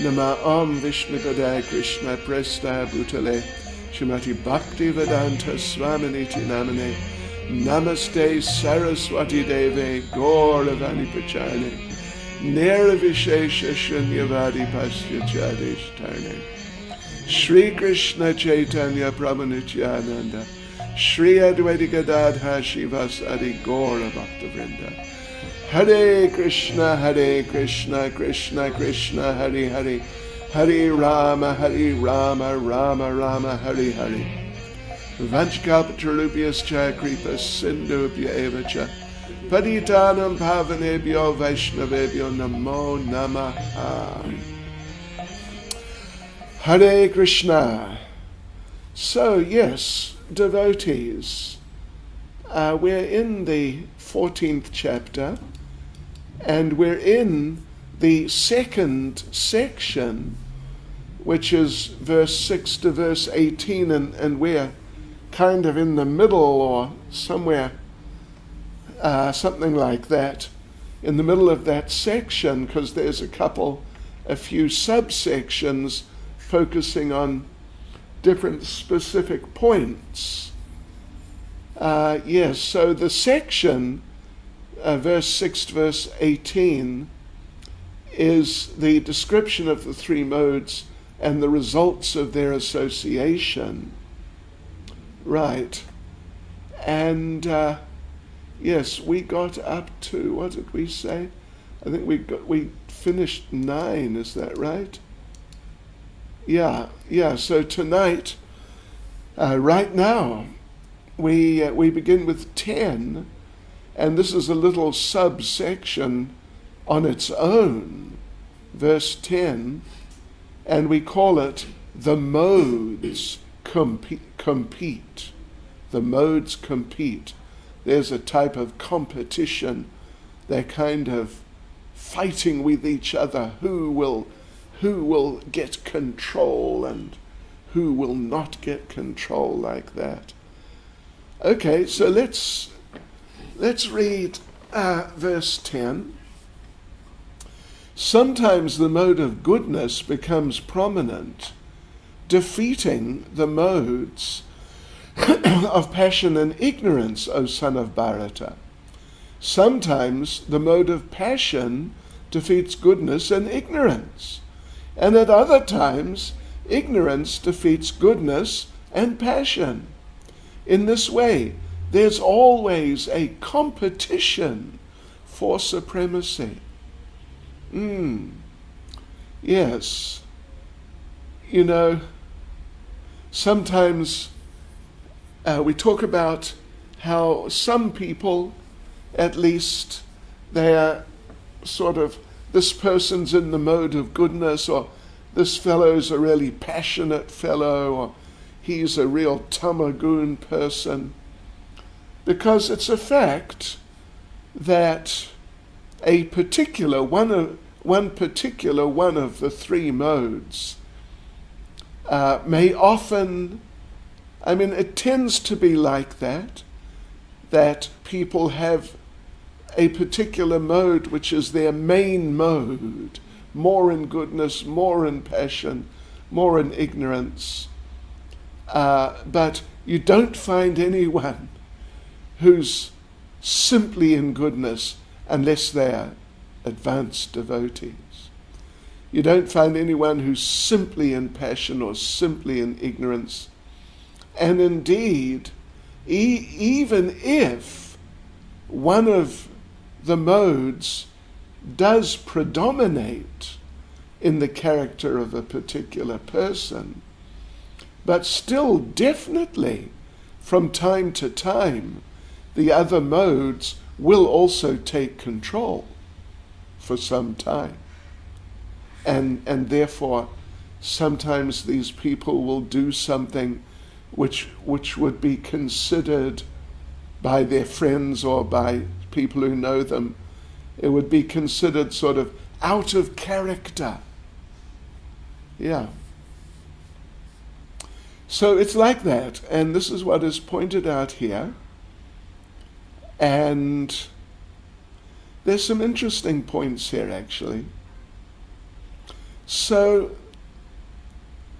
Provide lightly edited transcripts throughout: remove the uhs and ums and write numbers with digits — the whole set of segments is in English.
Nama Om Vishnu Padaya Krishna Presta Bhutale Shrimati Bhakti Vedanta Swaminiti Namane Namaste Saraswati Deve Gauravani Pachane Nirvishesha Shunyavadi Pasya Chadesh Tarne Shri Krishna Chaitanya Prabhu Nityananda Shri Advaita Gadadha Shivasadi Gaura Bhakta Vrinda Hare Krishna Krishna Krishna Hare Hare Hare Rama Rama Rama Hare Hare Vanchkalpatarubhyas cha kripa sindhubhya eva cha Patitanam pavanebhyo vaishnavebhyo namo namaha. Hare Krishna. So yes, devotees, we're in the 14th chapter, and we're in the second section, which is verse 6 to verse 18, and we're kind of in the middle or somewhere, something like that, in the middle of that section, because there's a few subsections focusing on different specific points. Yes, so the section, verse 6 to verse 18, is the description of the three modes and the results of their association. Right. And yes, we got up to, what did we say? I think we finished 9, is that right? Yeah, so tonight, right now, we begin with 10, and this is a little subsection on its own, verse 10, and we call it the modes compete. The modes compete. There's a type of competition. They're kind of fighting with each other. Who will get control and who will not get control, like that. Okay, so let's read verse 10. Sometimes the mode of goodness becomes prominent, defeating the modes of passion and ignorance, O son of Bharata. Sometimes the mode of passion defeats goodness and ignorance, and at other times ignorance defeats goodness and passion. In this way, there's always a competition for supremacy. Yes. You know, sometimes we talk about how some people, at least, they're sort of, this person's in the mode of goodness, or this fellow's a really passionate fellow, or he's a real tamagoon person. Because it's a fact that a particular one of the three modes may often, it tends to be like that people have a particular mode which is their main mode, more in goodness, more in passion, more in ignorance. But you don't find anyone who's simply in goodness unless they're advanced devotees. You don't find anyone who's simply in passion or simply in ignorance. And indeed, even if one of the modes does predominate in the character of a particular person, but still definitely from time to time the other modes will also take control for some time. And therefore sometimes these people will do something which would be considered by their friends or by people who know them, it would be considered sort of out of character. Yeah. So it's like that, and this is what is pointed out here. And there's some interesting points here, actually. So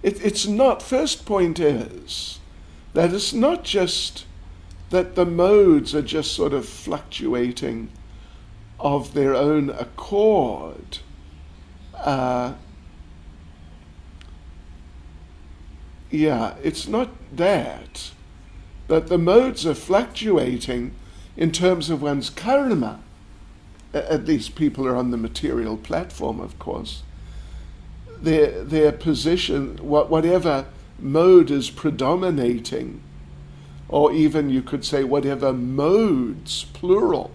it's not, first point is that it's not just that the modes are just sort of fluctuating of their own accord. It's not that, but the modes are fluctuating in terms of one's karma. At least people are on the material platform, of course. Their position, whatever mode is predominating, or even you could say whatever modes, plural,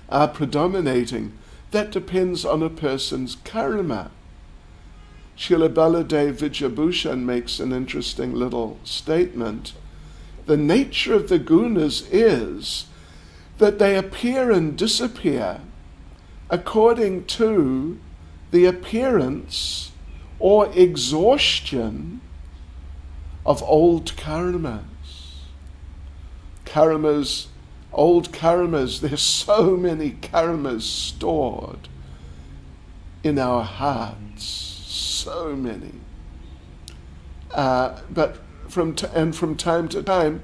are predominating, that depends on a person's karma. Srila Baladev Vijayabhushan makes an interesting little statement. The nature of the gunas is that they appear and disappear according to the appearance or exhaustion of old karmas. Old karmas, there's so many karmas stored in our hearts, so many. But from time to time,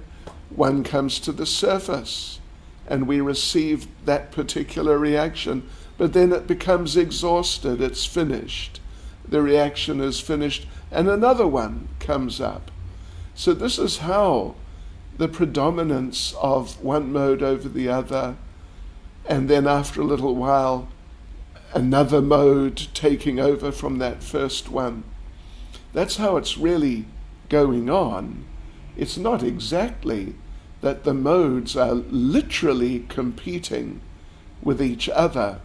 one comes to the surface and we receive that particular reaction, but then it becomes exhausted, it's finished. The reaction is finished, and another one comes up. So this is how the predominance of one mode over the other, and then after a little while, another mode taking over from that first one. That's how it's really going on. It's not exactly that the modes are literally competing with each other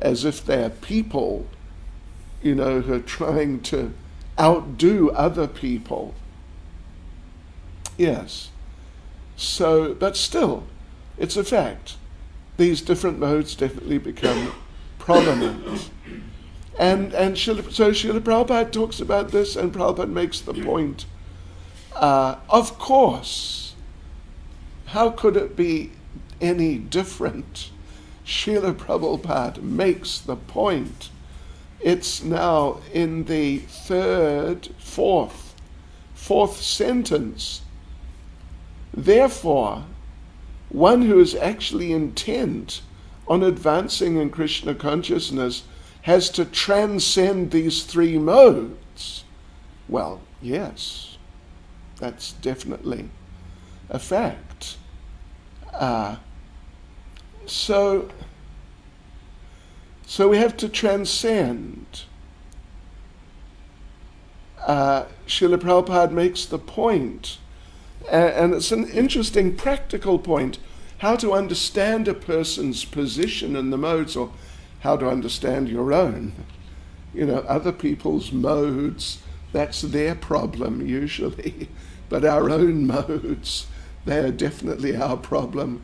as if they're people, who are trying to outdo other people. Yes. So, but still, it's a fact. These different modes definitely become prominent. And Srila Prabhupada talks about this, and Prabhupada makes the point, of course, how could it be any different? Srila Prabhupada makes the point. It's now in the fourth sentence. Therefore, one who is actually intent on advancing in Krishna consciousness has to transcend these three modes. Well, yes, that's definitely a fact. So we have to transcend. Srila Prabhupada makes the point, and it's an interesting practical point, how to understand a person's position in the modes, or how to understand your own. Other people's modes, that's their problem usually, but our own modes, they are definitely our problem,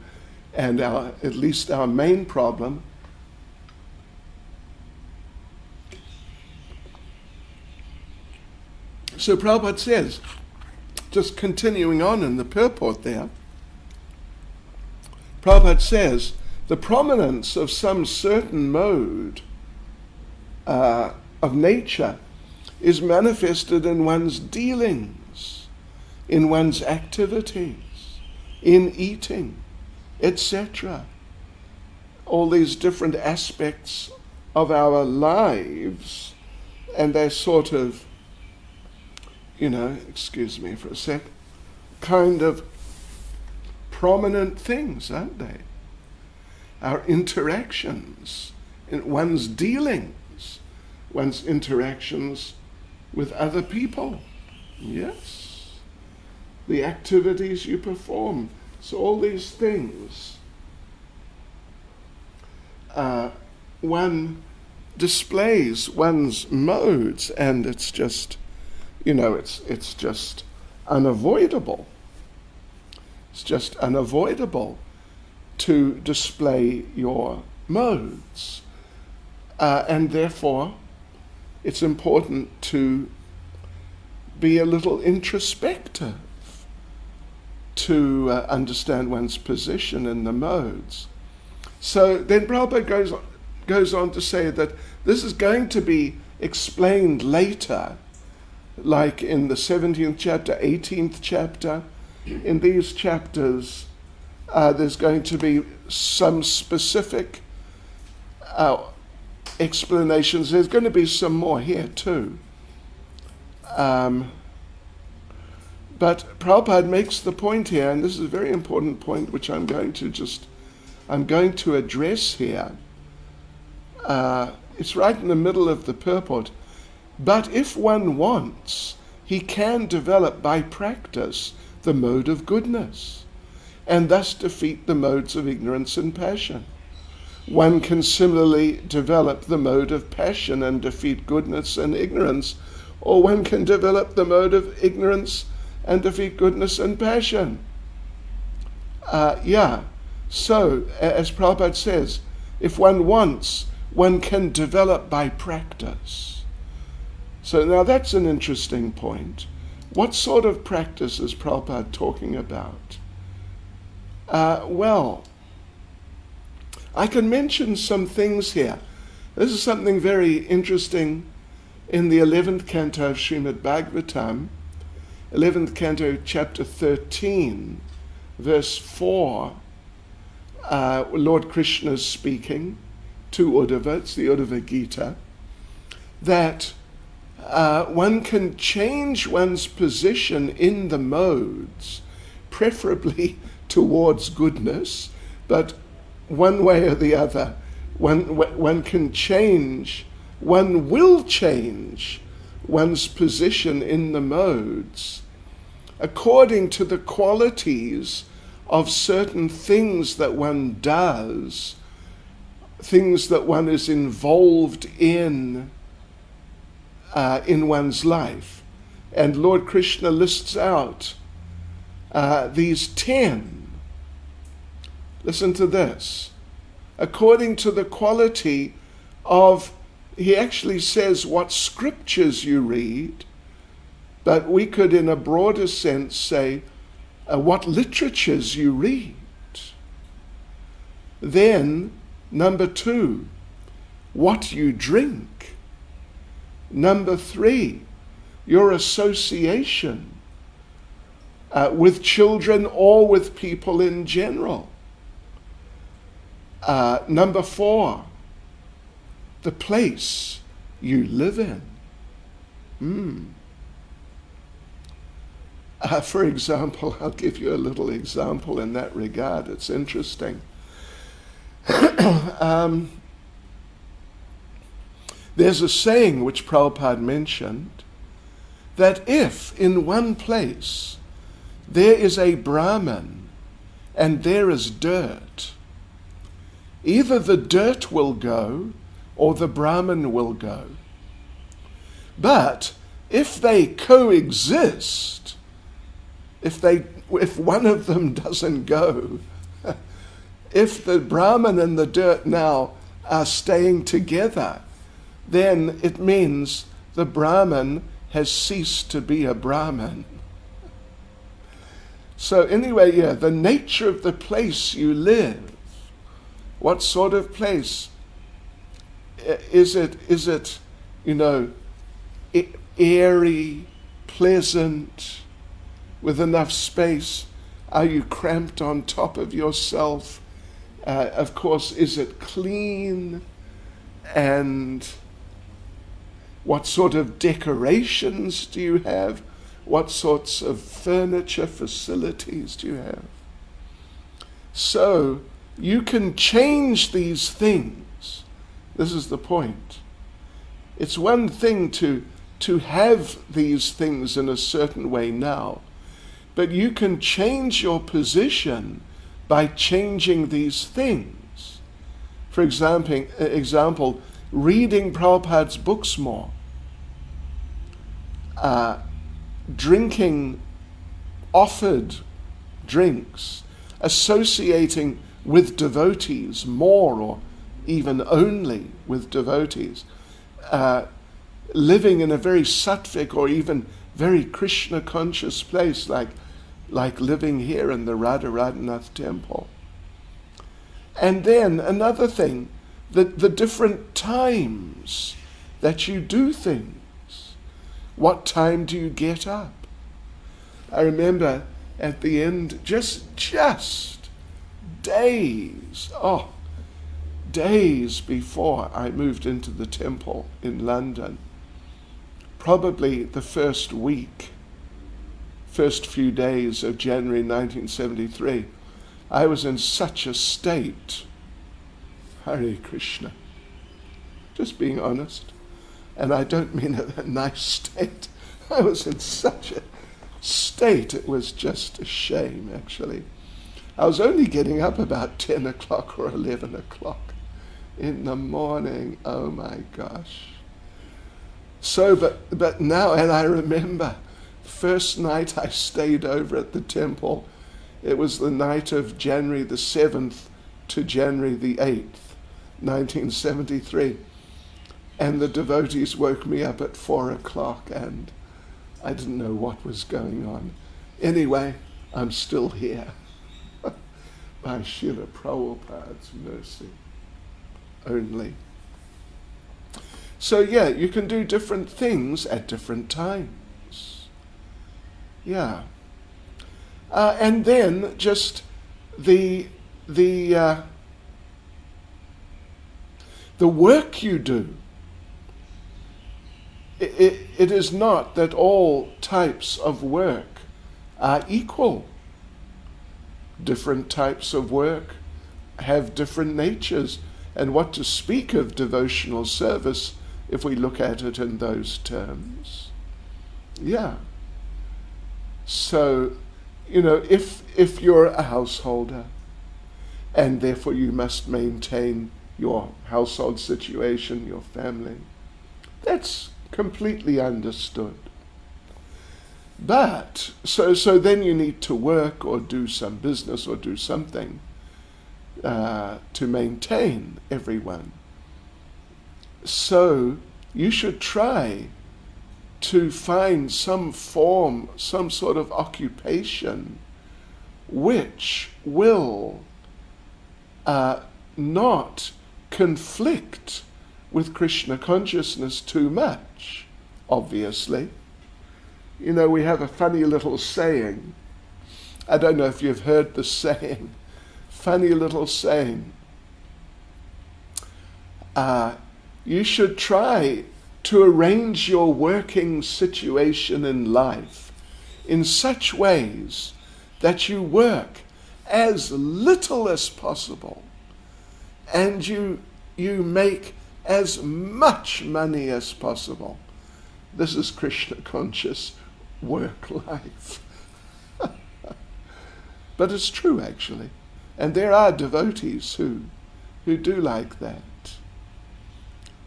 and at least our main problem. So Prabhupada says, just continuing on in the purport there, Prabhupada says, the prominence of some certain mode of nature is manifested in one's dealings, in one's activities, in eating, etc. All these different aspects of our lives, and they're sort of, excuse me for a sec, kind of prominent things, aren't they? Our interactions, in one's dealings, one's interactions with other people. Yes. The activities you perform. So all these things. One displays one's modes, and it's just, it's just unavoidable. It's just unavoidable to display your modes. And therefore, it's important to be a little introspective, to understand one's position in the modes. So then Prabhupada goes on to say that this is going to be explained later, like in the 17th chapter, 18th chapter. In these chapters, there's going to be some specific explanations. There's going to be some more here too. But Prabhupada makes the point here, and this is a very important point which I'm going to address here. It's right in the middle of the purport. But if one wants, he can develop by practice the mode of goodness, and thus defeat the modes of ignorance and passion. One can similarly develop the mode of passion and defeat goodness and ignorance, or one can develop the mode of ignorance and defeat goodness and passion. So, as Prabhupada says, if one wants, one can develop by practice. So now that's an interesting point. What sort of practice is Prabhupada talking about? Well, I can mention some things here. This is something very interesting in the 11th canto of Srimad Bhagavatam, 11th canto, chapter 13, verse 4. Lord Krishna is speaking to Uddhava, it's the Uddhava Gita, that one can change one's position in the modes, preferably towards goodness, but one way or the other, one can change, one will change one's position in the modes according to the qualities of certain things that one does, things that one is involved in one's life. And Lord Krishna lists out these 10. Listen to this. According to the quality of, he actually says what scriptures you read, but we could in a broader sense say what literatures you read. Then, number 2, what you drink. Number 3, your association with children or with people in general. Number 4, the place you live in. For example, I'll give you a little example in that regard. It's interesting. There's a saying which Prabhupada mentioned, that if in one place there is a Brahmin and there is dirt, either the dirt will go or the Brahmin will go. But if they coexist, if one of them doesn't go, if the Brahmin and the dirt now are staying together, then it means the Brahmin has ceased to be a Brahmin. So anyway, the nature of the place you live. What sort of place? Is it, airy, pleasant, with enough space? Are you cramped on top of yourself? Of course, is it clean? And what sort of decorations do you have? What sorts of furniture, facilities do you have? So you can change these things. This is the point. It's one thing to have these things in a certain way now, but you can change your position by changing these things. For example, reading Prabhupada's books more, drinking offered drinks, associating with devotees more or even only with devotees, living in a very sattvic or even very Krishna conscious place like living here in the Radha Radhanath temple. And then another thing, the different times that you do things. What time do you get up? I remember at the end, just days before I moved into the temple in London, probably the first few days of January 1973, I was in such a state, Hare Krishna, just being honest, and I don't mean a nice state. I was in such a state, it was just a shame, actually. I was only getting up about 10 o'clock or 11 o'clock in the morning. Oh my gosh. So, but now, and I remember, first night I stayed over at the temple, it was the night of January the 7th to January the 8th, 1973. And the devotees woke me up at 4 o'clock and I didn't know what was going on. Anyway, I'm still here. By Srila Prabhupada's mercy only. So yeah, you can do different things at different times. Yeah. And then just the work you do. It is not that all types of work are equal. Different types of work have different natures, and what to speak of devotional service if we look at it in those terms. Yeah. So, if you're a householder, and therefore you must maintain your household situation, your family, that's completely understood. But, so then you need to work or do some business or do something to maintain everyone. So you should try to find some form, some sort of occupation which will not conflict with Krishna consciousness too much, obviously. We have a funny little saying. I don't know if you've heard the saying. Funny little saying. You should try to arrange your working situation in life in such ways that you work as little as possible and you make as much money as possible. This is Krishna conscious work life. But it's true, actually. And there are devotees who do like that.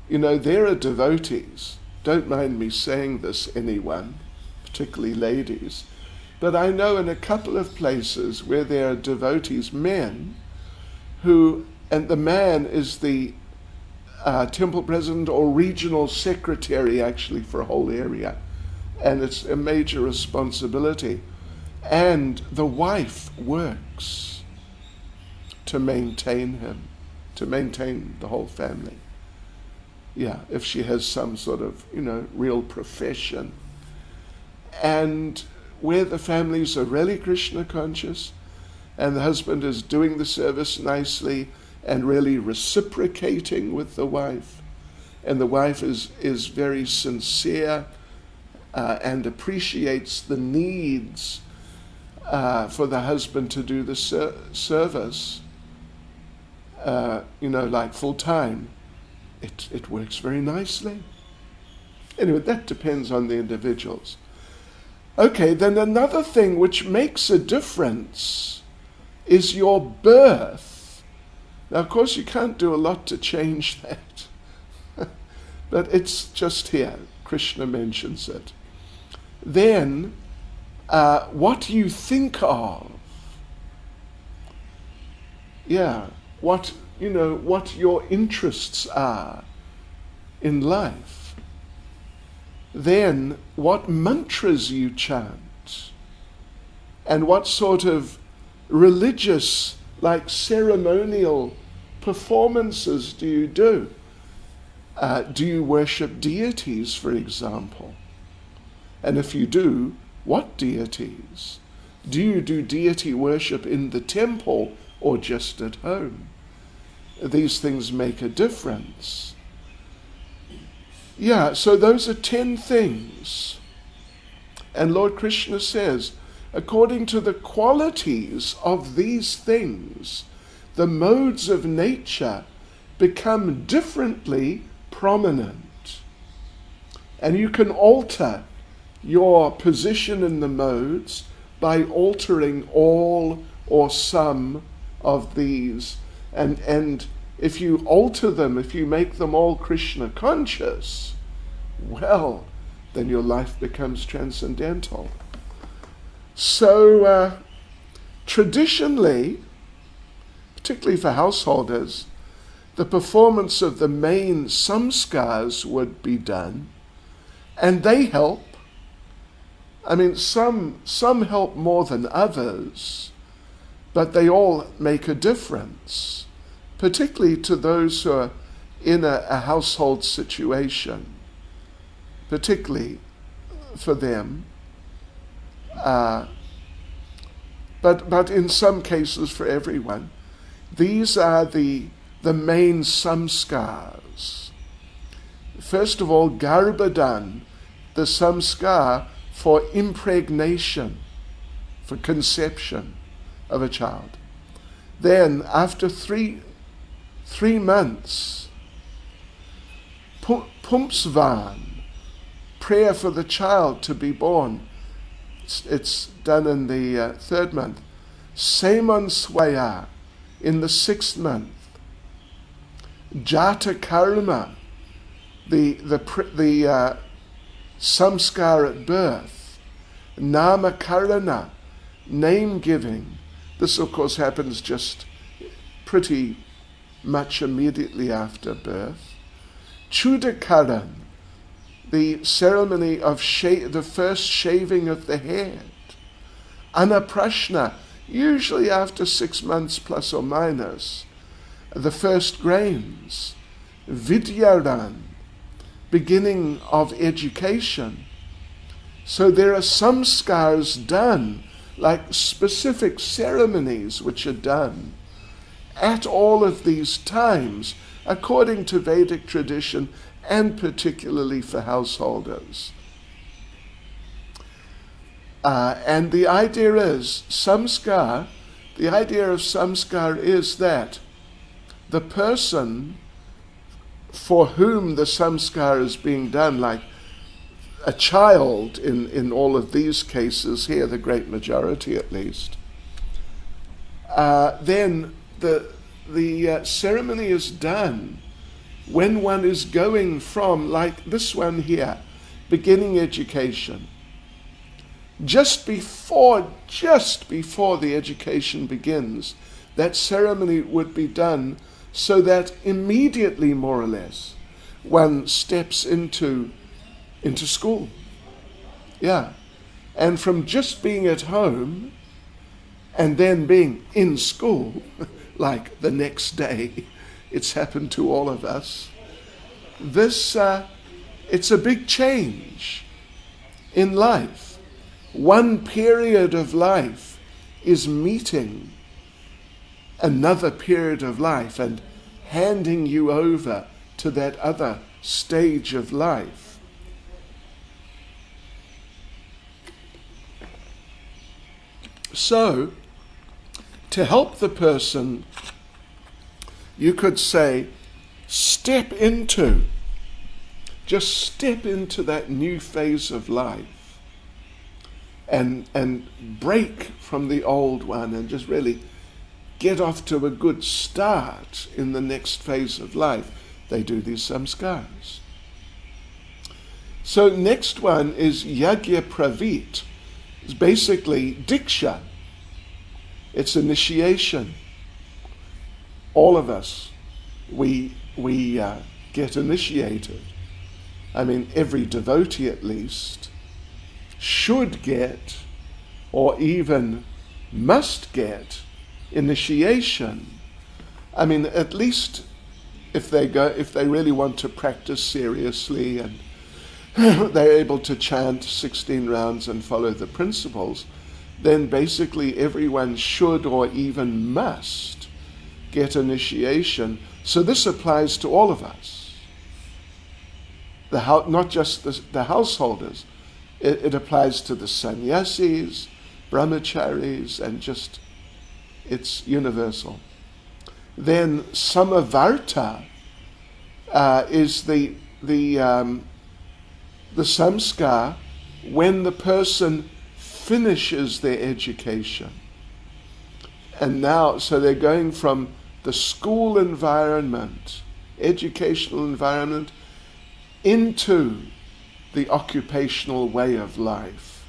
There are devotees, don't mind me saying this, anyone, particularly ladies, but I know in a couple of places where there are devotees, men, and the man is the temple president or regional secretary, actually, for a whole area. And it's a major responsibility. And the wife works to maintain him, to maintain the whole family. Yeah, if she has some sort of, real profession. And where the families are really Krishna conscious, and the husband is doing the service nicely and really reciprocating with the wife, and the wife is very sincere and appreciates the needs for the husband to do the service, like full time, it works very nicely. Anyway, that depends on the individuals. Okay, then another thing which makes a difference is your birth. Now, of course, you can't do a lot to change that, but it's just here. Krishna mentions it. Then, what you think of, what your interests are in life. Then, what mantras you chant, and what sort of religious, like ceremonial performances do you do? Do you worship deities, for example? And if you do, what deities? Do you do deity worship in the temple or just at home? These things make a difference. Yeah, so those are 10 things. And Lord Krishna says, according to the qualities of these things, the modes of nature become differently prominent. And you can alter your position in the modes by altering all or some of these. And if you alter them, if you make them all Krishna conscious, well, then your life becomes transcendental. So traditionally, particularly for householders, the performance of the main samskars would be done, and they help. I mean, some help more than others, but they all make a difference, particularly to those who are in a household situation, particularly for them. But in some cases for everyone. These are the main samskars. First of all, Garbhadan, the samskar for impregnation, for conception of a child. Then, after three months, Pumsvan, prayer for the child to be born. It's done in the 3rd month. Seman Swaya in the 6th month. Jata Karma, the samskar at birth. Nama Karana, name giving. This of course happens just pretty much immediately after birth. Chudakaran, the ceremony of the first shaving of the head. Anaprashna, usually after 6 months plus or minus. The first grains. Vidyaran, beginning of education. So there are samskars done, like specific ceremonies which are done at all of these times, according to Vedic tradition, and particularly for householders. And the idea is, the idea of samskar is that the person for whom the samskar is being done, like a child in all of these cases here, the great majority at least, then the ceremony is done when one is going from, like this one here, beginning education. Just before the education begins, that ceremony would be done so that immediately, more or less, one steps into school. Yeah. And from just being at home and then being in school, like the next day, it's happened to all of us. This, it's a big change in life. One period of life is meeting another period of life and handing you over to that other stage of life. So, to help the person, you could say, step into that new phase of life and break from the old one and just really get off to a good start in the next phase of life. They do these samskars. So next one is Yagya Pravit. It's basically Diksha. It's initiation. All of us, we get initiated. I mean, every devotee at least should get, or even must get, initiation. I mean, at least if they really want to practice seriously and they're able to chant 16 rounds and follow the principles, then basically everyone should or even must get initiation. So this applies to all of us, not just the householders. It applies to the sannyasis, brahmacharis, and just, it's universal. Then samavarta is the samskar when the person finishes their education. And now, so they're going from the school environment, educational environment, into the occupational way of life.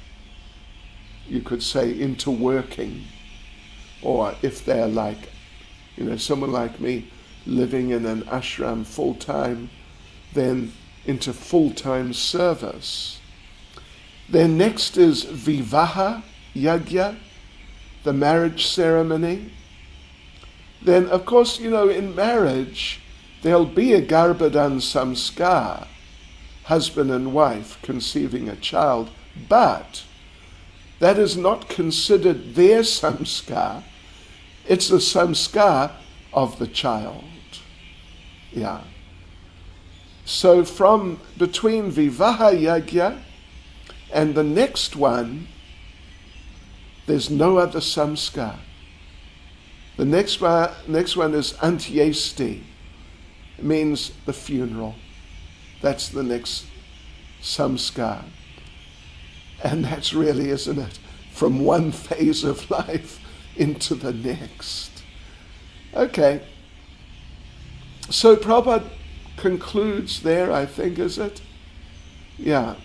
You could say into working, or if they're like, someone like me living in an ashram full-time, then into full-time service. Then next is vivaha yagya, the marriage ceremony. Then, of course, in marriage, there'll be a garbhadan samskar, husband and wife conceiving a child, but that is not considered their samskar. It's the samskar of the child. Yeah. So from between vivaha yagya and the next one, there's no other samskar. The next one is antyesti. It means the funeral. That's the next samskar. And that's really, isn't it, from one phase of life into the next. Okay. So Prabhupada concludes there, I think, is it? Yeah.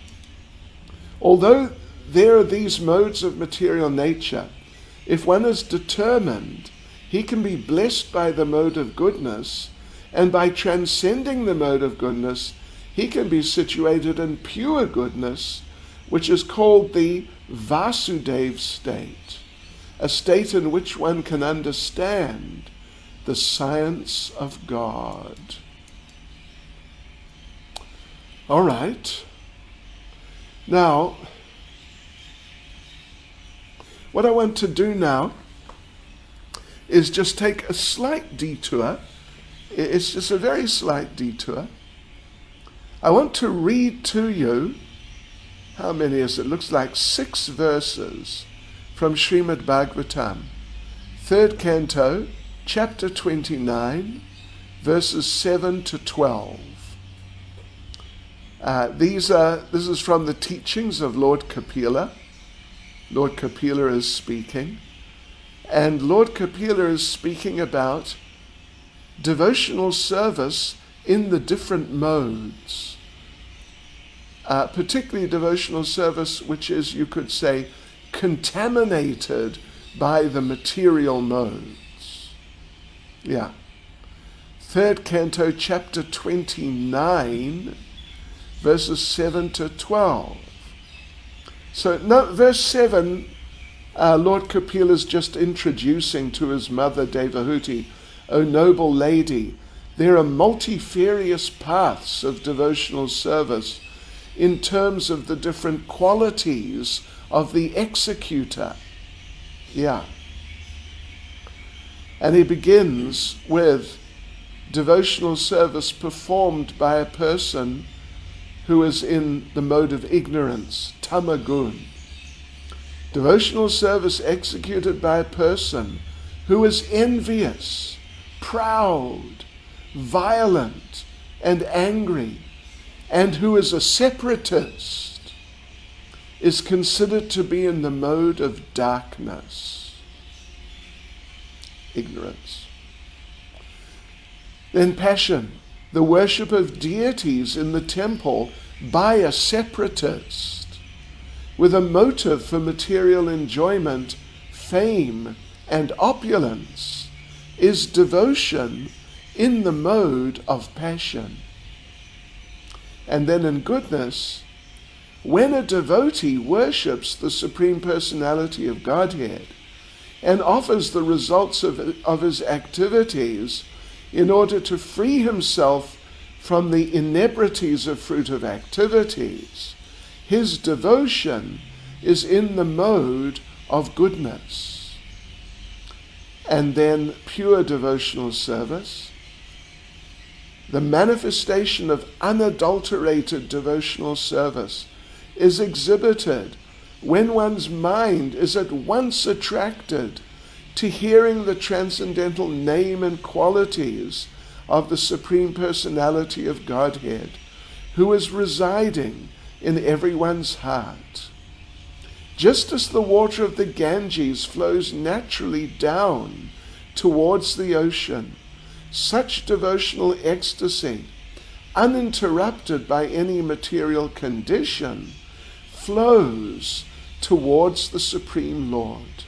Although there are these modes of material nature, if one is determined, he can be blessed by the mode of goodness, and by transcending the mode of goodness, he can be situated in pure goodness, which is called the Vasudev state, a state in which one can understand the science of God. All right. Now, what I want to do now is just take a slight detour. It's just a very slight detour. I want to read to you, how many is it? Looks like 6 verses from Srimad Bhagavatam, 3rd canto, chapter 29, verses 7 to 12. This is from the teachings of Lord Kapila. Lord Kapila is speaking. And Lord Kapila is speaking about devotional service in the different modes. Particularly devotional service which is, you could say, contaminated by the material modes. Yeah. 3rd canto, chapter 29, verses 7 to 12. So, verse 7, Lord Kapila is just introducing to his mother Devahuti, O noble lady, there are multifarious paths of devotional service in terms of the different qualities of the executor. Yeah. And he begins with devotional service performed by a person who is in the mode of ignorance, tamagun. Devotional service executed by a person who is envious, proud, violent, and angry, and who is a separatist, is considered to be in the mode of darkness, ignorance. Then passion, the worship of deities in the temple by a separatist, with a motive for material enjoyment, fame, and opulence, is devotion in the mode of passion. And then in goodness, when a devotee worships the Supreme Personality of Godhead and offers the results of his activities in order to free himself from the inebrities of fruitive activities, his devotion is in the mode of goodness. And then pure devotional service, the manifestation of unadulterated devotional service, is exhibited when one's mind is at once attracted to hearing the transcendental name and qualities of the Supreme Personality of Godhead, who is residing in everyone's heart. Just as the water of the Ganges flows naturally down towards the ocean, such devotional ecstasy, uninterrupted by any material condition, flows towards the Supreme Lord.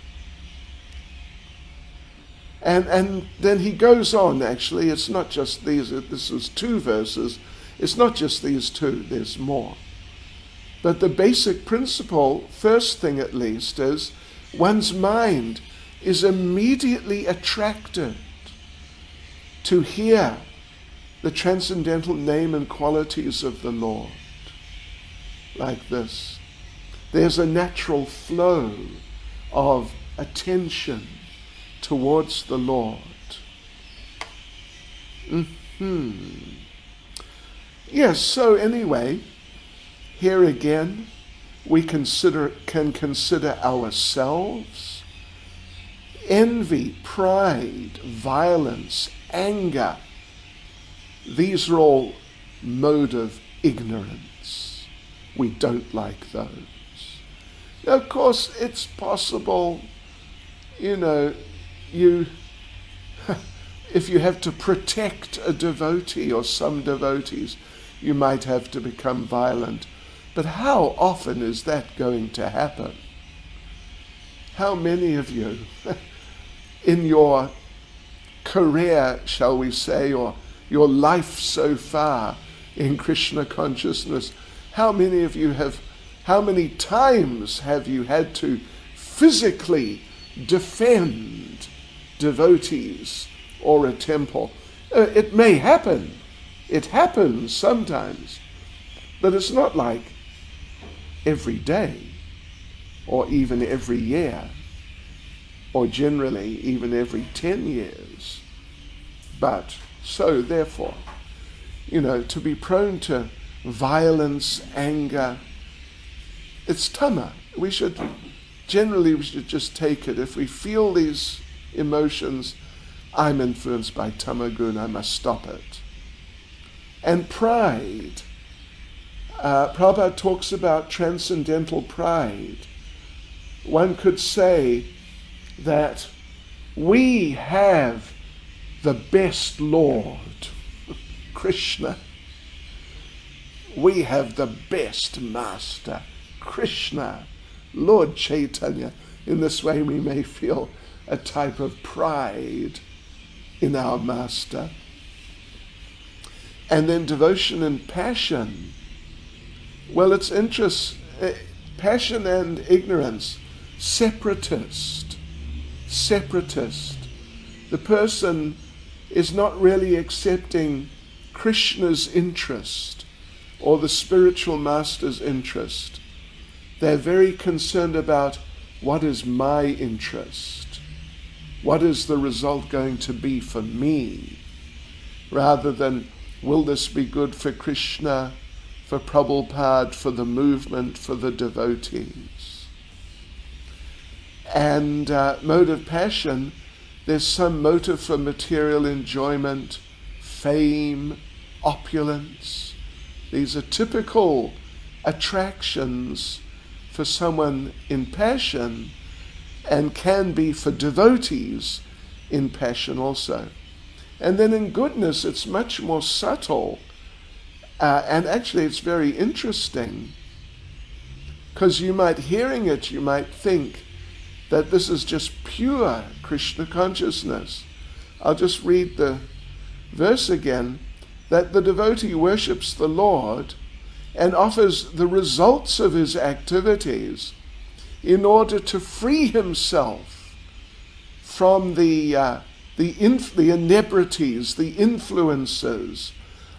And then he goes on, actually, it's not just these, this is 2 verses, it's not just these 2, there's more. But the basic principle, first thing at least, is one's mind is immediately attracted to hear the transcendental name and qualities of the Lord. Like this. There's a natural flow of attention towards the Lord. Yes, so anyway, here again, we can consider ourselves. Envy, pride, violence, anger, these are all mode of ignorance. We don't like those. Now, of course, it's possible, if you have to protect a devotee or some devotees, you might have to become violent. But how often is that going to happen? How many of you, in your career, shall we say, or your life so far in Krishna consciousness, how many times have you had to physically defend devotees or a temple? It may happen. It happens sometimes. But it's not like every day, or even every year, or generally even every 10 years. But so, therefore, to be prone to violence, anger, it's tama. We should just take it. If we feel these emotions, I'm influenced by tamagun, I must stop it. And pride. Prabhupada talks about transcendental pride. One could say that we have the best Lord, Krishna. We have the best Master, Krishna, Lord Chaitanya. In this way we may feel a type of pride in our Master. And then devotion and passion. Well, it's passion and ignorance, separatist. The person is not really accepting Krishna's interest or the spiritual master's interest. They're very concerned about what is my interest, what is the result going to be for me, rather than will this be good for Krishna, for Prabhupada, for the movement, for the devotees. And mode of passion, there's some motive for material enjoyment, fame, opulence. These are typical attractions for someone in passion, and can be for devotees in passion also. And then in goodness, it's much more subtle. And actually it's very interesting, because you might think that this is just pure Krishna consciousness. I'll just read the verse again, that the devotee worships the Lord and offers the results of his activities in order to free himself from the the inebrities, the influences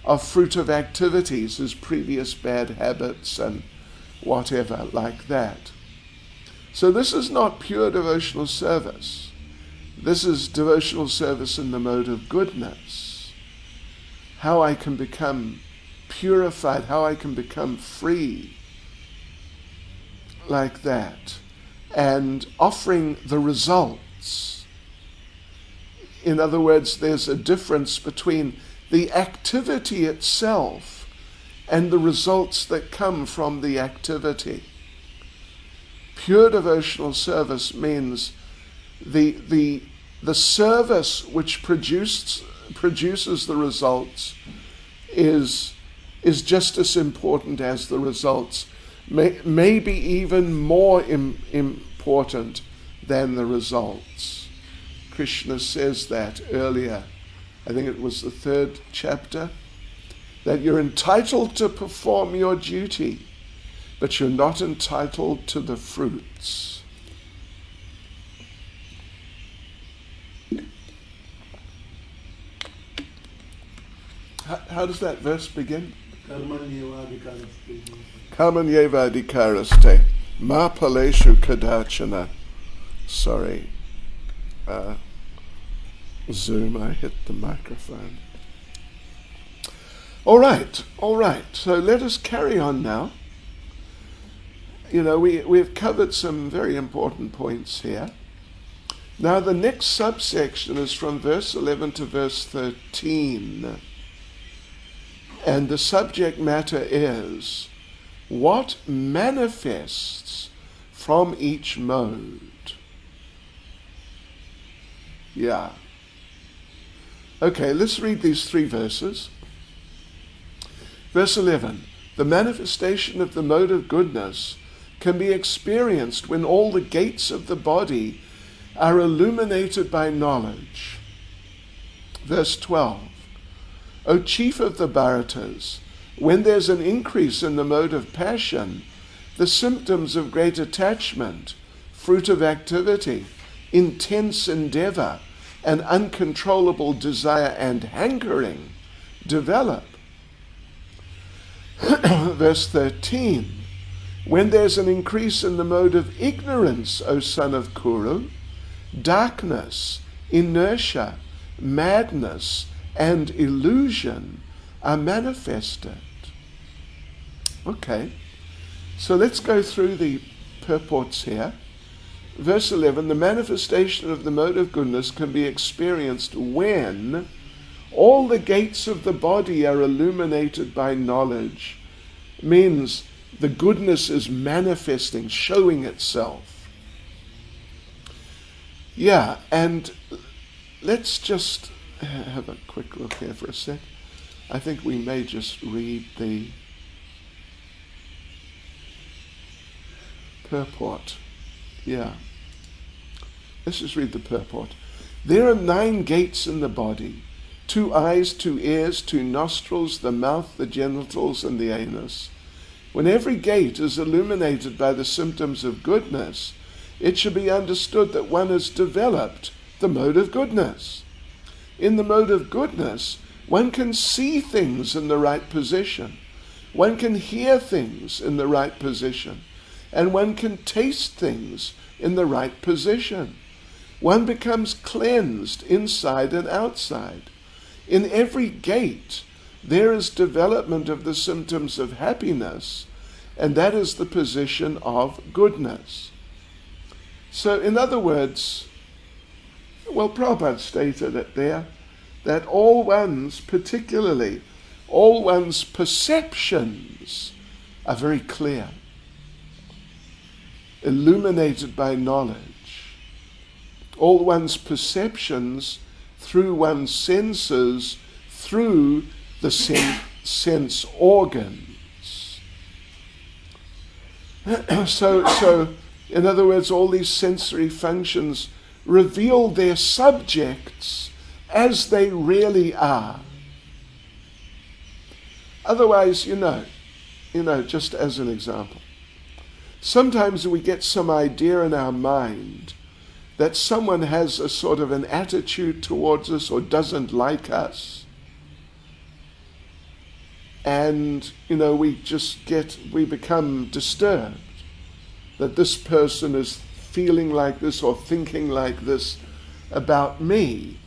of fruitive activities, his previous bad habits and whatever like that. So this is not pure devotional service. This is devotional service in the mode of goodness. How I can become purified, how I can become free, like that. And offering the results. In other words, there's a difference between the activity itself and the results that come from the activity. Pure devotional service means the service which produces the results is just as important as the results, maybe even more important than the results. Krishna says that earlier, I think it was the 3rd chapter, that you're entitled to perform your duty, but you're not entitled to the fruits. How does that verse begin? Karmanyeva adhikaraste ma paleshu kadachana. Sorry. Zoom, I hit the microphone. All right. So let us carry on now. We've covered some very important points here. Now the next subsection is from verse 11 to verse 13. And the subject matter is what manifests from each mode. Yeah. Okay, let's read these 3 verses. Verse 11. The manifestation of the mode of goodness can be experienced when all the gates of the body are illuminated by knowledge. Verse 12. O chief of the Bharatas, when there's an increase in the mode of passion, the symptoms of great attachment, fruit of activity, intense endeavor, and uncontrollable desire and hankering develop. Verse 13. When there's an increase in the mode of ignorance, O son of Kuru, darkness, inertia, madness, and illusion are manifested. Okay, so let's go through the purports here. Verse 11, the manifestation of the mode of goodness can be experienced when all the gates of the body are illuminated by knowledge. Means the goodness is manifesting, showing itself. Yeah, and let's just have a quick look here for a sec. I think we may just read the purport. Yeah. Let's just read the purport. There are 9 gates in the body, 2 eyes, 2 ears, 2 nostrils, the mouth, the genitals, and the anus. When every gate is illuminated by the symptoms of goodness, it should be understood that one has developed the mode of goodness. In the mode of goodness, one can see things in the right position. One can hear things in the right position. And one can taste things in the right position. One becomes cleansed inside and outside. In every gate, there is development of the symptoms of happiness, and that is the position of goodness. So, in other words, well, Prabhupada stated it there, that all one's, particularly, all one's perceptions are very clear, illuminated by knowledge. All one's perceptions through one's senses, through the sense organs. So, in other words, all these sensory functions reveal their subjects as they really are. Otherwise, just as an example, sometimes we get some idea in our mind that someone has a sort of an attitude towards us or doesn't like us. And, we become disturbed that this person is feeling like this or thinking like this about me.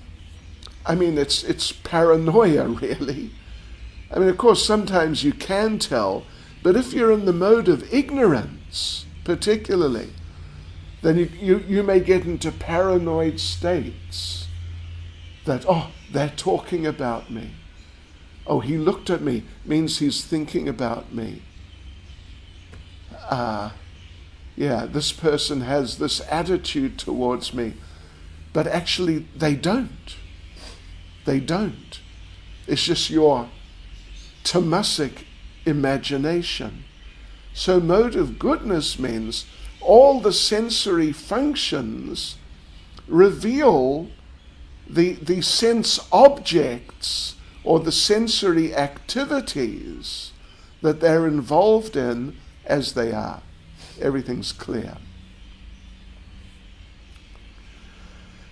I mean, it's paranoia, really. I mean, of course, sometimes you can tell, but if you're in the mode of ignorance, particularly, then you may get into paranoid states that, they're talking about me. Oh, he looked at me, means he's thinking about me. This person has this attitude towards me, but actually they don't. They don't. It's just your tamasic imagination. So mode of goodness means all the sensory functions reveal the sense objects or the sensory activities that they're involved in as they are. Everything's clear.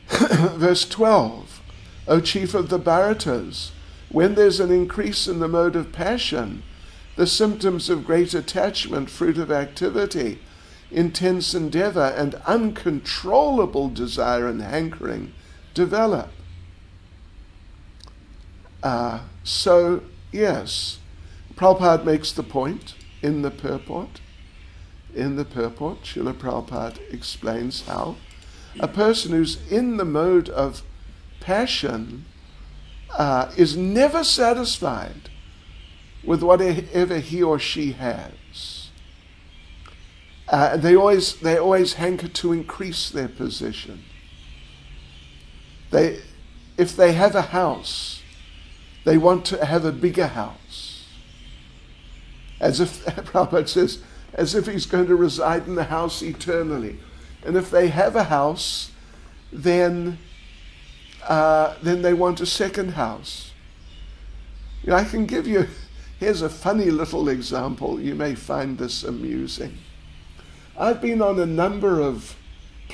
Verse 12, O chief of the Bharatas, when there's an increase in the mode of passion, the symptoms of great attachment, fruit of activity, intense endeavor, and uncontrollable desire and hankering develop. So, yes, Prabhupada makes the point in the purport. In the purport, Srila Prabhupada explains how a person who's in the mode of passion is never satisfied with whatever he or she has. They always hanker to increase their position. If they have a house, they want to have a bigger house. As if, Prabhupada says, as if he's going to reside in the house eternally. And if they have a house, then they want a second house. I can give you, here's a funny little example. You may find this amusing. I've been on a number of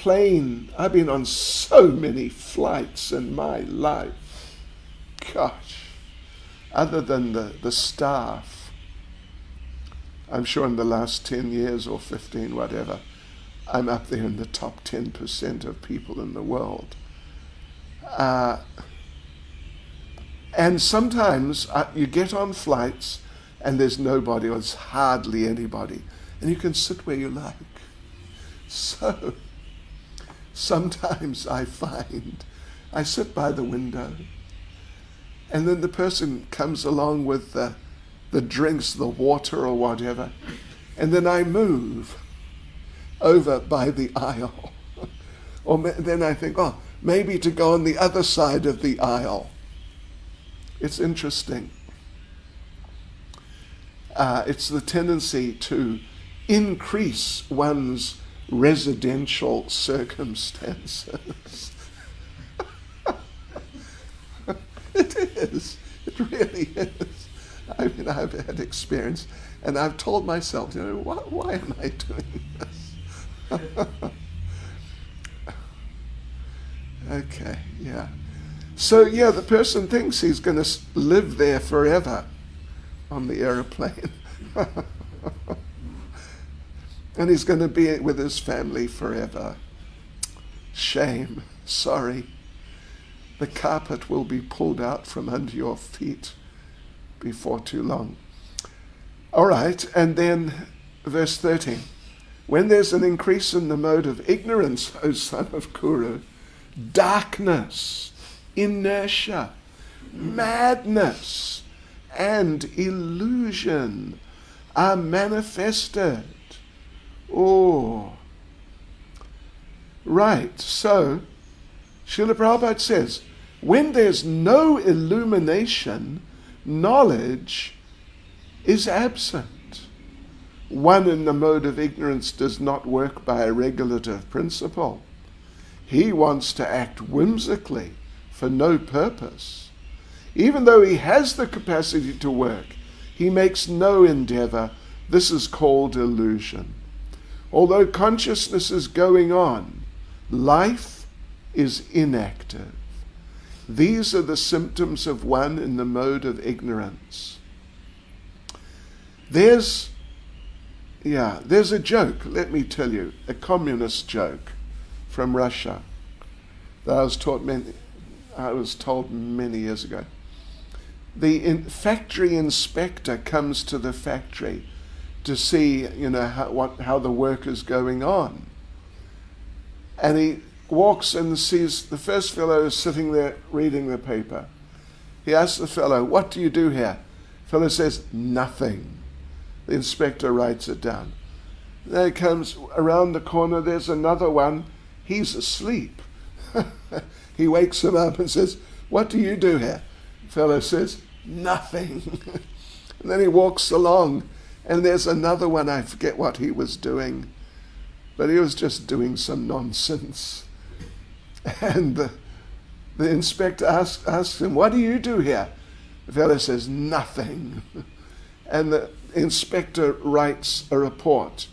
I've been on so many flights in my life. Gosh. Other than the staff, I'm sure in the last 10 years or 15, whatever, I'm up there in the top 10% of people in the world. And sometimes you get on flights and there's nobody, or there's hardly anybody, and you can sit where you like. So sometimes I find I sit by the window, and then the person comes along with the drinks, the water or whatever, and then I move over by the aisle. Or then I think, maybe to go on the other side of the aisle. It's interesting. It's the tendency to increase one's residential circumstances. It is. It really is. I mean, I've had experience, and I've told myself, why am I doing this? Okay, yeah. So, the person thinks he's going to live there forever on the aeroplane. And he's going to be with his family forever. Shame. Sorry. The carpet will be pulled out from under your feet before too long. All right, and then verse 13. When there's an increase in the mode of ignorance, O son of Kuru, darkness, inertia, madness, and illusion are manifested. Oh. Right, so Srila Prabhupada says, when there's no illumination, knowledge is absent. One in the mode of ignorance does not work by a regulative principle. He wants to act whimsically for no purpose. Even though he has the capacity to work, he makes no endeavor. This is called illusion. Although consciousness is going on, Life is inactive. These are the symptoms of one in the mode of ignorance. There's a joke, let me tell you, a communist joke from Russia that I was told many years ago. The factory inspector comes to the factory to see, how the work is going on. And he walks and sees the first fellow is sitting there reading the paper. He asks the fellow, "What do you do here?" The fellow says, "Nothing." The inspector writes it down. Then he comes around the corner, there's another one. He's asleep. He wakes him up and says, "What do you do here?" The fellow says, "Nothing." And then he walks along, and there's another one. I forget what he was doing, but he was just doing some nonsense. And the inspector asks him, "What do you do here?" The fellow says, "Nothing." And the inspector writes a report.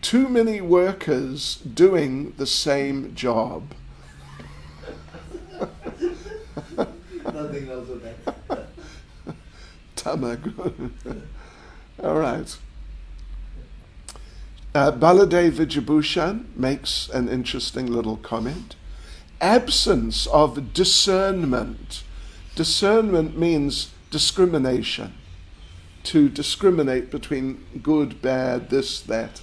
Too many workers doing the same job. Nothing else of that. Tamagun. All right. Baladev Vijabhushan makes an interesting little comment. Absence of discernment. Discernment means discrimination. To discriminate between good, bad, this, that.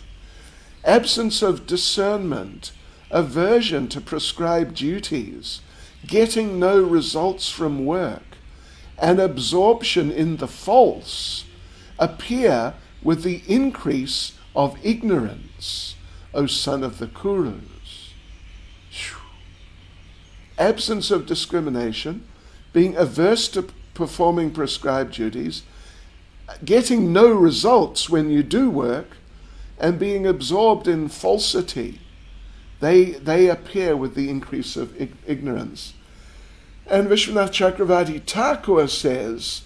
Absence of discernment, aversion to prescribed duties, getting no results from work, and absorption in the false appear with the increase of ignorance, O son of the Kurus. Absence of discrimination, being averse to performing prescribed duties, getting no results when you do work, and being absorbed in falsity, they appear with the increase of ignorance. And Vishwanath Chakravarti Thakur says,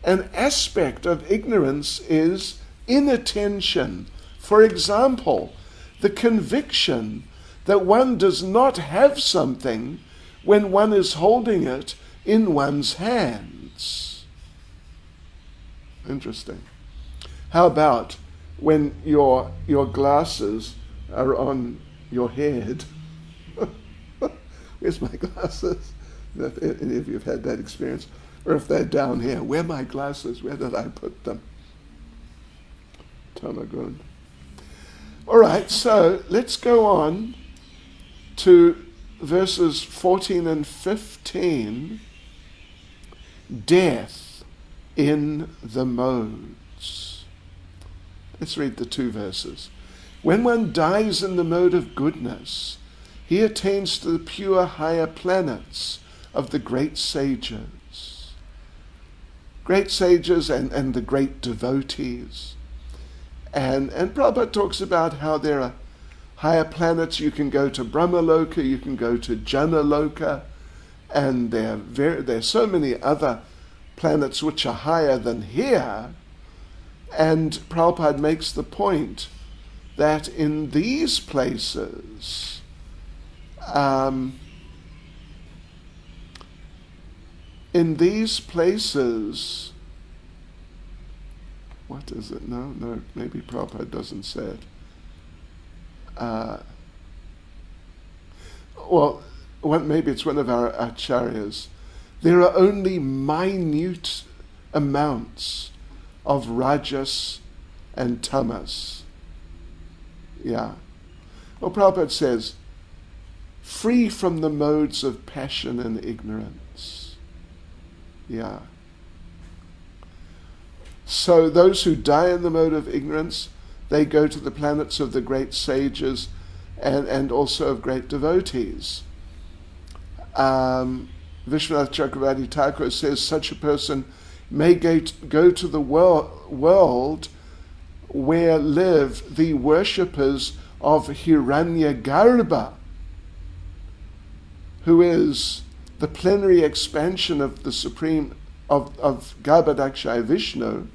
an aspect of ignorance is inattention. For example, the conviction that one does not have something when one is holding it in one's hands. Interesting. How about when your glasses are on your head? Where's my glasses? If any of you have had that experience, or if they're down here, where are my glasses? Where did I put them? Tamagun. All right, so let's go on to verses 14 and 15. Death in the modes. Let's read the two verses. When one dies in the mode of goodness, he attains to the pure higher planets of the great sages. Great sages and the great devotees. And Prabhupada talks about how there are higher planets. You can go to Brahmaloka, you can go to Janaloka, and there are so many other planets which are higher than here. And Prabhupada makes the point that in these places, what is it? No, maybe Prabhupada doesn't say it. Maybe it's one of our acharyas. There are only minute amounts of rajas and tamas. Yeah. Well, Prabhupada says, free from the modes of passion and ignorance. Yeah. So those who die in the mode of ignorance, they go to the planets of the great sages and also of great devotees. Vishwanath Chakravarti Thakur says such a person may go to the world where live the worshippers of Hiranyagarbha, who is the plenary expansion of the Supreme of Garbhodakshaya Vishnu,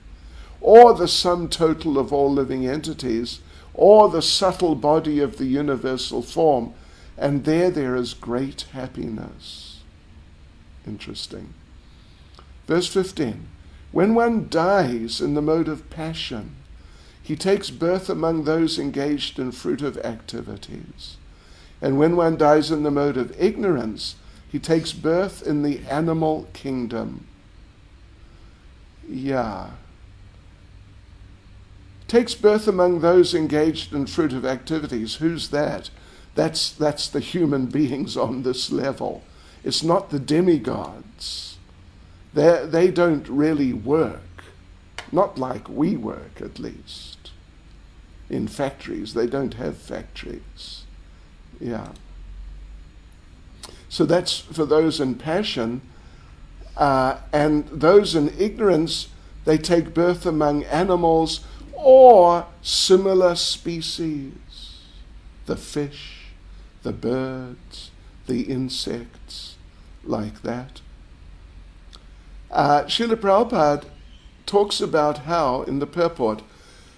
or the sum total of all living entities, or the subtle body of the universal form, and there is great happiness. Interesting. Verse 15. When one dies in the mode of passion, he takes birth among those engaged in fruitive activities. And when one dies in the mode of ignorance, he takes birth in the animal kingdom. Yeah. Takes birth among those engaged in fruitive activities. Who's that? That's the human beings on this level. It's not the demigods. They don't really work. Not like we work, at least. In factories. They don't have factories. Yeah. So that's for those in passion. And those in ignorance, they take birth among animals or similar species. The fish, the birds, the insects, like that. Srila Prabhupada talks about how, in the purport,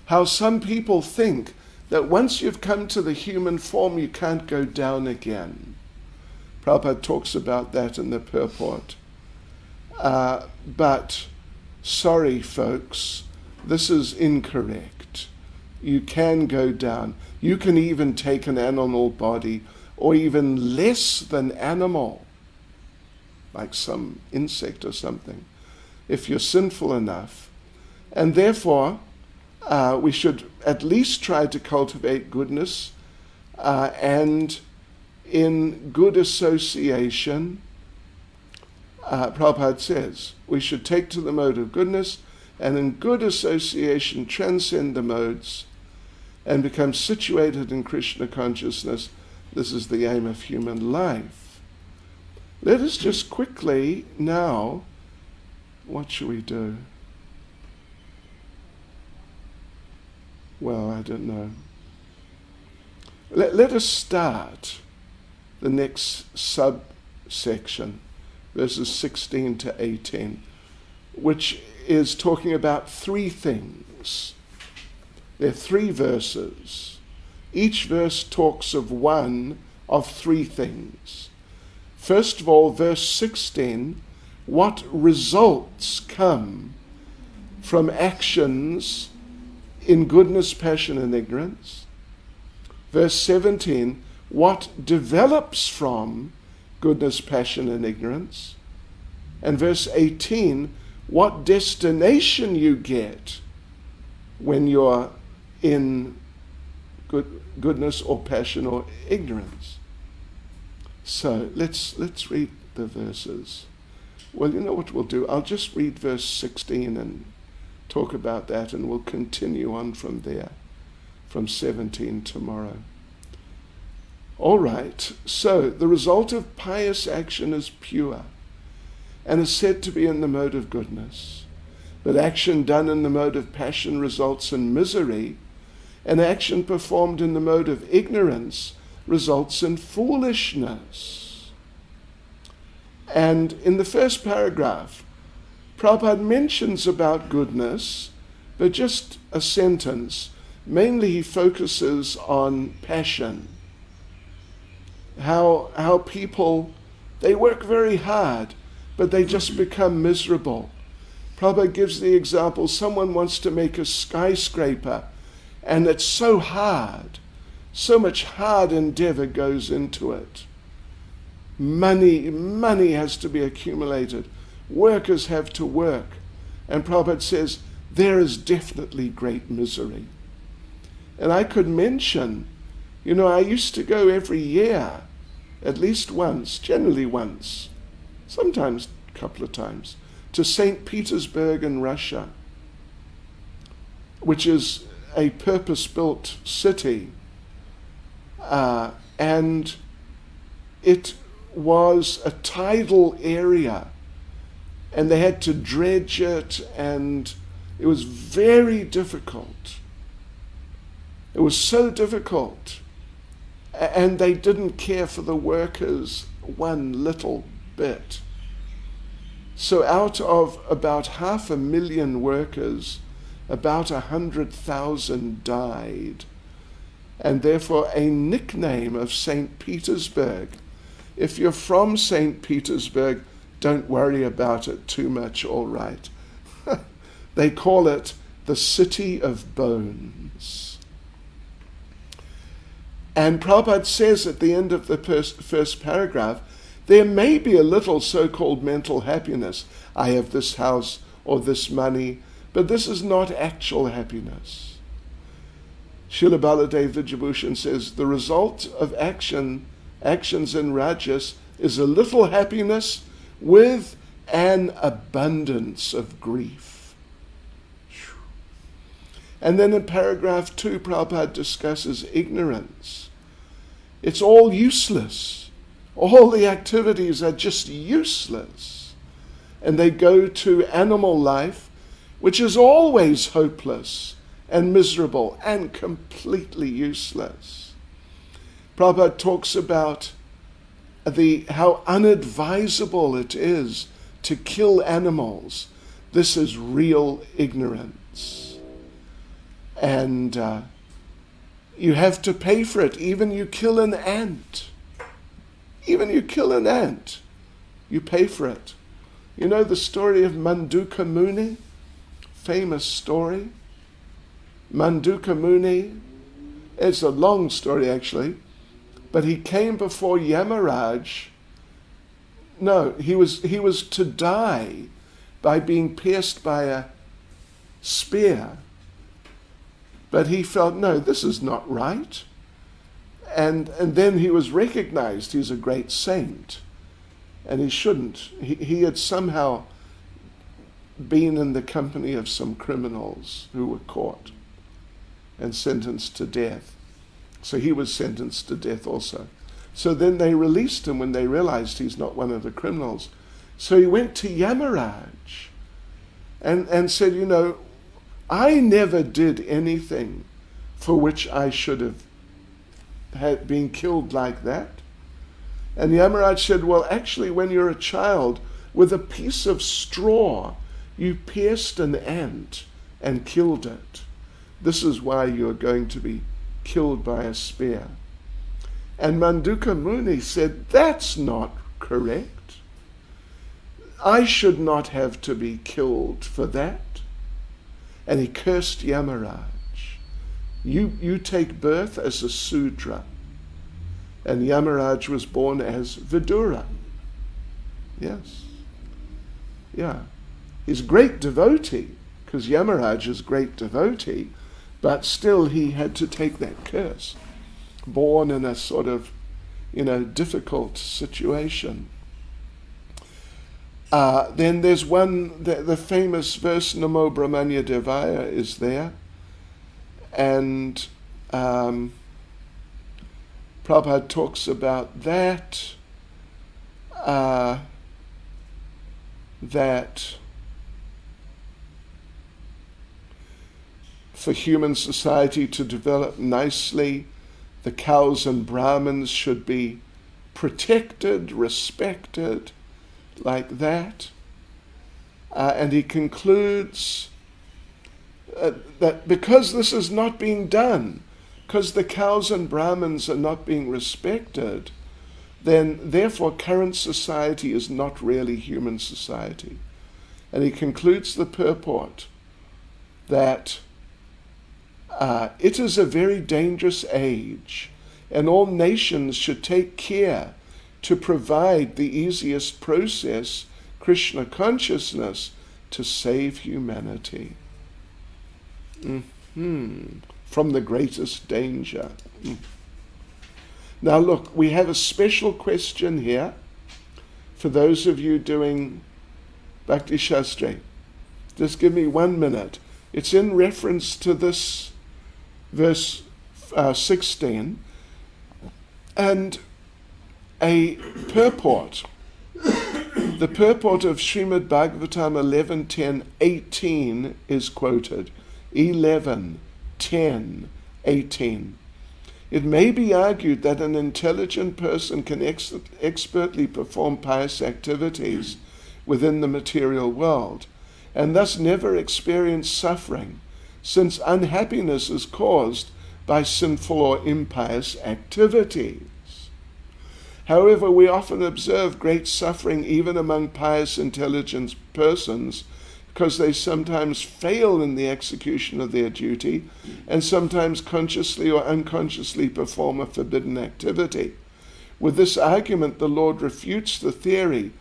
how some people think that once you've come to the human form, you can't go down again. Prabhupada talks about that in the purport. But, sorry folks, this is incorrect. You can go down. You can even take an animal body, or even less than animal, like some insect or something, if you're sinful enough. And therefore, we should at least try to cultivate goodness, and in good association, Prabhupada says, we should take to the mode of goodness, and in good association transcend the modes and become situated in Krishna consciousness. This is the aim of human life. Let us just quickly now, what shall we do? Well, I don't know. Let us start the next subsection, verses 16 to 18, which is talking about three things. There are three verses. Each verse talks of one of three things. First of all, verse 16, what results come from actions in goodness, passion, and ignorance. Verse 17, what develops from goodness, passion, and ignorance. And verse 18, what destination you get when you're in goodness or passion or ignorance. So let's read the verses. Well, you know what we'll do? I'll just read verse 16 and talk about that, and we'll continue on from there, from 17 tomorrow. All right, so the result of pious action is pure and is said to be in the mode of goodness. But action done in the mode of passion results in misery, and action performed in the mode of ignorance results in foolishness. And in the first paragraph, Prabhupada mentions about goodness, but just a sentence. Mainly he focuses on passion. How people, they work very hard, but they just become miserable. Prabhupada gives the example, someone wants to make a skyscraper, and it's so hard, so much hard endeavor goes into it. Money has to be accumulated. Workers have to work. And Prabhupada says, there is definitely great misery. And I could mention, I used to go every year, at least once, generally once, sometimes a couple of times, to St. Petersburg in Russia, which is a purpose-built city. And it was a tidal area, and they had to dredge it, and it was very difficult. It was so difficult, and they didn't care for the workers one little bit. So out of about 500,000 workers, about 100,000 died. and therefore a nickname of St. Petersburg. If you're from St. Petersburg, don't worry about it too much, all right. They call it the City of Bones. And Prabhupada says at the end of the first paragraph, there may be a little so-called mental happiness. I have this house or this money, but this is not actual happiness. Srila Baladev Vidyabhushan says, the result of actions in Rajas is a little happiness with an abundance of grief. And then in paragraph 2, Prabhupada discusses ignorance. It's all useless. All the activities are just useless. And they go to animal life, which is always hopeless and miserable and completely useless. Prabhupada talks about how unadvisable it is to kill animals. This is real ignorance. And you have to pay for it. Even you kill an ant. Even you kill an ant, you pay for it. You know the story of Manduka Muni? Famous story. Manduka Muni, it's a long story actually, but he came before Yamaraj. No, he was to die by being pierced by a spear. But he felt, no, this is not right. And then he was recognized. He's a great saint. And he shouldn't. He had somehow been in the company of some criminals who were caught and sentenced to death. So he was sentenced to death also. So then they released him when they realized he's not one of the criminals. So he went to Yamaraj and said, you know, I never did anything for which I should have had been killed like that. And Yamaraj said, well, actually, when you're a child, with a piece of straw, you pierced an ant and killed it. This is why you're going to be killed by a spear. And Manduka Muni said, that's not correct. I should not have to be killed for that. And he cursed Yamaraj. You take birth as a Sudra. And Yamaraj was born as Vidura. Yes. Yeah. He's a great devotee, because Yamaraj is a great devotee, but still he had to take that curse. Born in a sort of, difficult situation. Then there's one, the famous verse, Namo Brahmanya Devaya, is there. And Prabhupada talks about that, that for human society to develop nicely, the cows and Brahmins should be protected, respected, like that. And he concludes that because this is not being done, because the cows and Brahmins are not being respected, then therefore current society is not really human society. And he concludes the purport that it is a very dangerous age, and all nations should take care to provide the easiest process, Krishna consciousness, to save humanity. From the greatest danger. Now look, we have a special question here for those of you doing Bhakti Shastri. Just give me 1 minute. It's in reference to this verse 16, and a purport. The purport of Srimad Bhagavatam 11.10.18 is quoted. 11.10.18. It may be argued that an intelligent person can expertly perform pious activities within the material world, and thus never experience suffering, since unhappiness is caused by sinful or impious activities. However, we often observe great suffering even among pious, intelligent persons because they sometimes fail in the execution of their duty and sometimes consciously or unconsciously perform a forbidden activity. With this argument, the Lord refutes the theory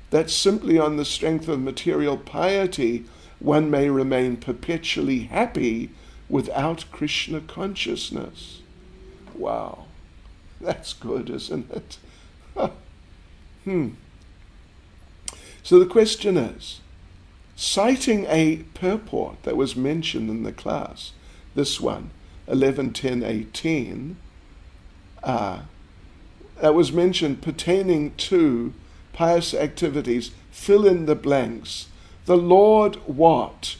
that simply on the strength of material piety one may remain perpetually happy without Krishna consciousness. Wow, that's good, isn't it? So the question is, citing a purport that was mentioned in the class, this one, 11.10.18, that was mentioned pertaining to pious activities, fill in the blanks. The Lord what?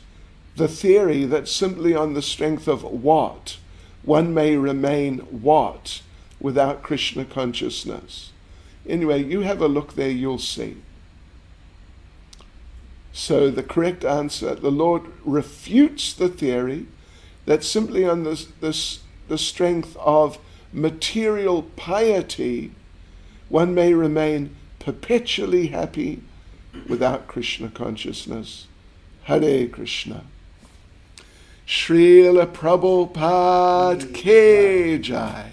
The theory that simply on the strength of what one may remain what without Krishna consciousness. Anyway, you have a look there, you'll see. So the correct answer, the Lord refutes the theory that simply on the strength of material piety one may remain perpetually happy without Krishna consciousness. Hare Krishna. Srila Prabhupada Ki Jai.